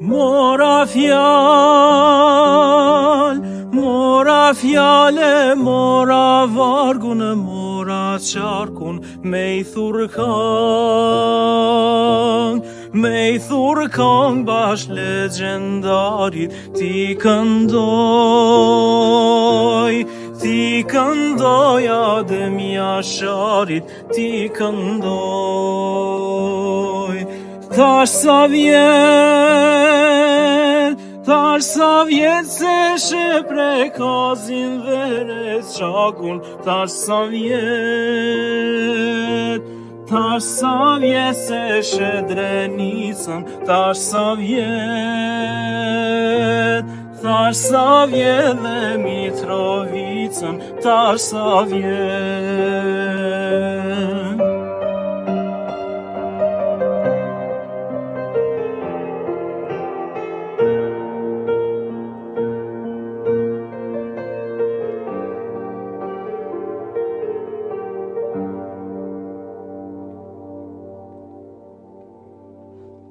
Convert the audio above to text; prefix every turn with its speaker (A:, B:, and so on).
A: Mora fjale, mora vargun, mora qarkun, me I thurkang bash legendarit, ti këndoj Adem Jasharit, ti këndoj. Tash sa vjet se shepre kazin veret qakun, tash sa vjet se shedrenicën, tash sa vjet dhe Mitrovicën, tash sa vjet.